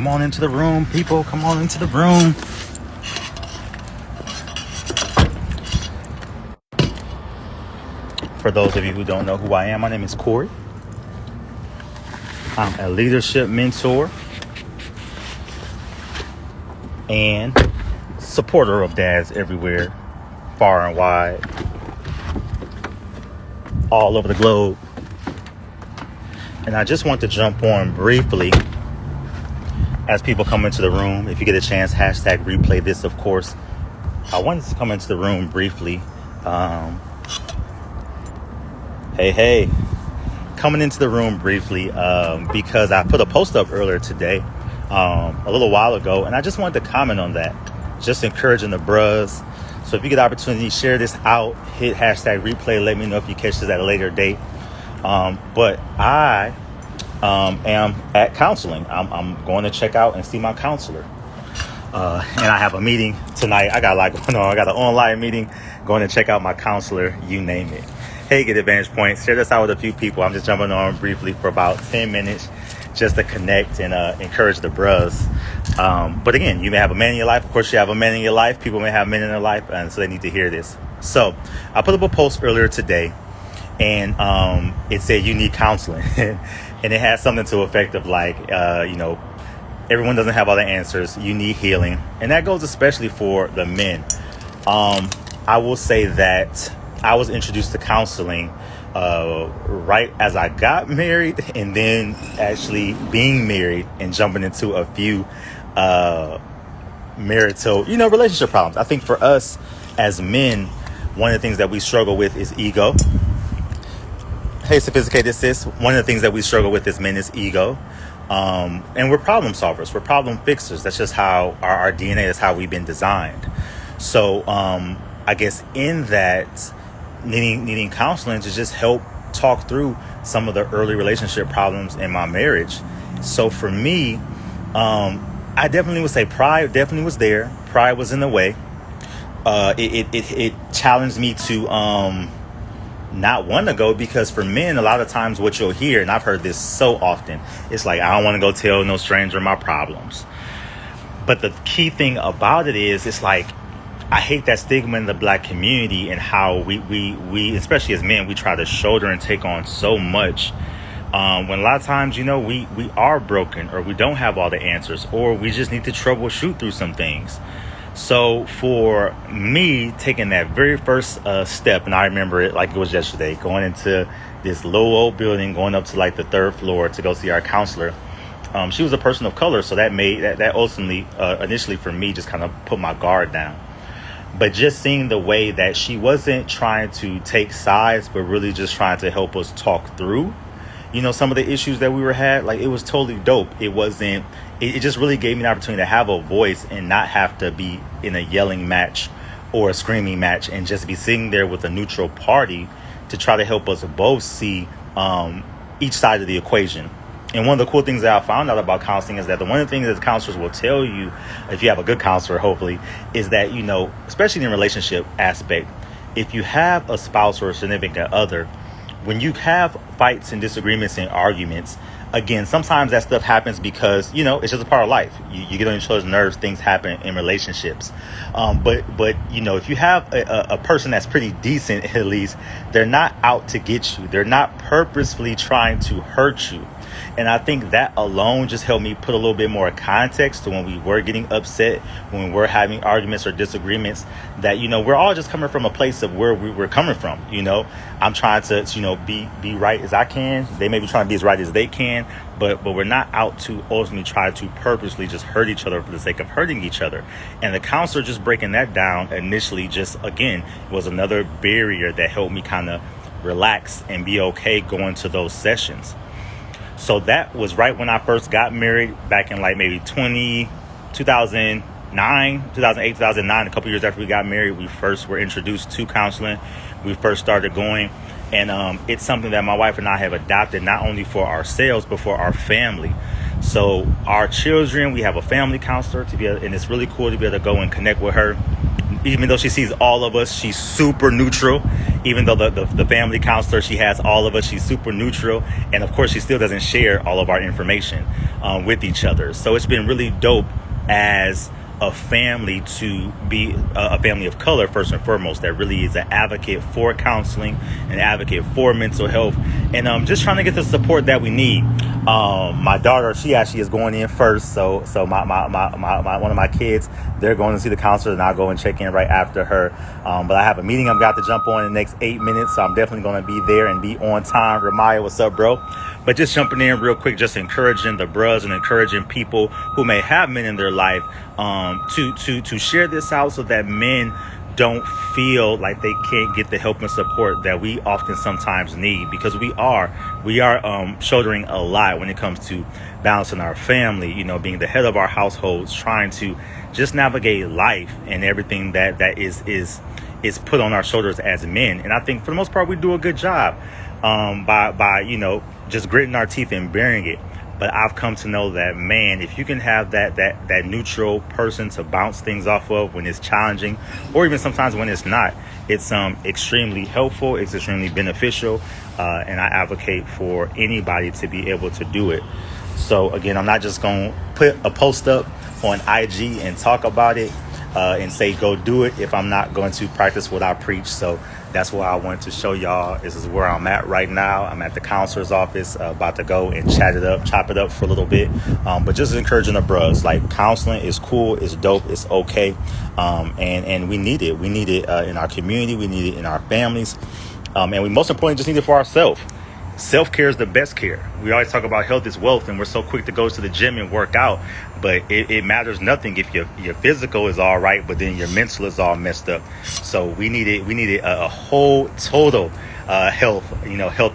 Come on into the room, people. Come on into the room. For those of you who don't know who I am, my name is Corey. I'm a leadership mentor and supporter of dads everywhere, far and wide, all over the globe. And I just want to jump on briefly as people come into the room. If you get a chance, hashtag replay this, of course. I wanted to come into the room briefly. Hey, coming into the room briefly because I put a post up earlier today, a little while ago, and I just wanted to comment on that, just encouraging the bros. So if you get the opportunity, share this out, hit hashtag replay, let me know if you catch this at a later date. But I am at counseling. I'm going to check out and see my counselor. And I have a meeting tonight. I got a lot going on. I got an online meeting, going to check out my counselor, you name it. Hey, get Advantage Point. Share this out with a few people. I'm just jumping on briefly for about 10 minutes just to connect and encourage the bros. But again, you may have a man in your life. Of course, you have a man in your life. People may have men in their life, and so they need to hear this. So I put up a post earlier today, and it said you need counseling. And it has something to the effect of like, everyone doesn't have all the answers. You need healing. And that goes especially for the men. I will say that I was introduced to counseling right as I got married, and then actually being married and jumping into a few marital, relationship problems. I think for us as men, one of the things that we struggle with is ego. Hey, sophisticated sis. One of the things that we struggle with as men is ego. And we're problem solvers. We're problem fixers. That's just how our DNA is, how we've been designed. So I guess in that, needing counseling to just help talk through some of the early relationship problems in my marriage. So for me, I definitely would say pride definitely was there. Pride was in the way. It challenged me to not want to go, because for men, a lot of times what you'll hear, and I've heard this so often, it's like, I don't want to go tell no stranger my problems. But the key thing about it is, it's like, I hate that stigma in the Black community and how we especially as men, we try to shoulder and take on so much. When a lot of times, we are broken, or we don't have all the answers, or we just need to troubleshoot through some things. So for me, taking that very first step, and I remember it like it was yesterday, going into this low old building, going up to like the third floor to go see our counselor. She was a person of color, so that made that ultimately, initially for me, just kind of put my guard down. But just seeing the way that she wasn't trying to take sides, but really just trying to help us talk through, some of the issues that we had, like, it was totally dope. It just really gave me an opportunity to have a voice and not have to be in a yelling match or a screaming match, and just be sitting there with a neutral party to try to help us both see each side of the equation. And one of the cool things that I found out about counseling is that one of the things that counselors will tell you, if you have a good counselor, hopefully, is that, especially in the relationship aspect, if you have a spouse or a significant other, when you have fights and disagreements and arguments, again, sometimes that stuff happens because, it's just a part of life. You get on each other's nerves, things happen in relationships. But if you have a person that's pretty decent, at least, they're not out to get you. They're not purposefully trying to hurt you. And I think that alone just helped me put a little bit more context to when we were getting upset, when we were having arguments or disagreements, that, we're all just coming from a place of where we were coming from. I'm trying to, be right as I can. They may be trying to be as right as they can, but we're not out to ultimately try to purposely just hurt each other for the sake of hurting each other. And the counselor just breaking that down initially, just, again, was another barrier that helped me kind of relax and be okay going to those sessions. So that was right when I first got married, back in like maybe 2008, 2009, a couple years after we got married. We first were introduced to counseling. We first started going. And it's something that my wife and I have adopted, not only for ourselves, but for our family. So our children, we have a family counselor and it's really cool to be able to go and connect with her. even though she sees all of us, she's super neutral. Even though the family counselor, she has all of us, she's super neutral. And of course, she still doesn't share all of our information with each other. So it's been really dope as a family to be a family of color, first and foremost, that really is an advocate for counseling, an advocate for mental health, and just trying to get the support that we need. My daughter, she actually is going in first, so my one of my kids, they're going to see the counselor, and I'll go and check in right after her. But I have a meeting I've got to jump on in the next 8 minutes, so I'm definitely going to be there and be on time. Ramaya, what's up, bro? But just jumping in real quick, just encouraging the bros and encouraging people who may have men in their life to share this out, so that men don't feel like they can't get the help and support that we often sometimes need, because we are shouldering a lot when it comes to balancing our family, being the head of our households, trying to just navigate life and everything that is put on our shoulders as men. And I think for the most part we do a good job by just gritting our teeth and bearing it. But I've come to know that, man, if you can have that neutral person to bounce things off of when it's challenging, or even sometimes when it's not, it's extremely helpful, it's extremely beneficial, and I advocate for anybody to be able to do it. So again, I'm not just going to put a post up on IG and talk about it and say go do it if I'm not going to practice what I preach. So that's why I wanted to show y'all. This is where I'm at right now. I'm at the counselor's office, about to go and chop it up for a little bit. But just encouraging the bros, like, counseling is cool, it's dope, it's okay. And we need it. We need it in our community. We need it in our families. And we most importantly just need it for ourselves. Self-care is the best care. We always talk about health is wealth, and we're so quick to go to the gym and work out, but it matters nothing if your physical is all right, but then your mental is all messed up. So we needed a whole total health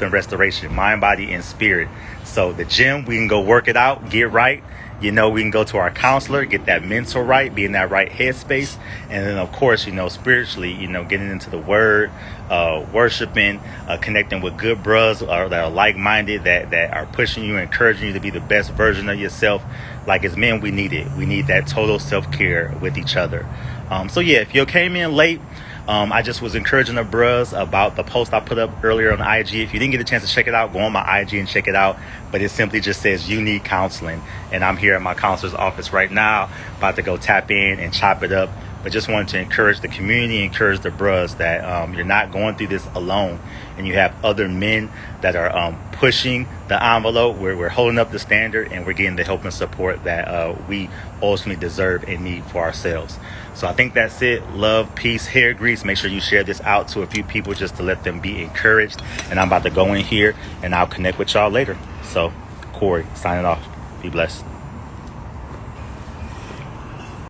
and restoration, mind, body, and spirit. So the gym, we can go work it out, get right. We can go to our counselor, get that mental right, be in that right headspace. And then, of course, spiritually, getting into the word, worshiping, connecting with good bros that are like-minded, that are pushing you, encouraging you to be the best version of yourself. Like, as men, we need it. We need that total self-care with each other. So, yeah, if you came in late, I just was encouraging the bros about the post I put up earlier on the IG. If you didn't get a chance to check it out, go on my IG and check it out. But it simply just says you need counseling. And I'm here at my counselor's office right now, about to go tap in and chop it up. But just wanted to encourage the community, encourage the bros that you're not going through this alone. And you have other men that are pushing the envelope, where we're holding up the standard, and we're getting the help and support that we ultimately deserve and need for ourselves. So I think that's it. Love, peace, hair grease. Make sure you share this out to a few people just to let them be encouraged. And I'm about to go in here and I'll connect with y'all later. So, Corey, signing off. Be blessed.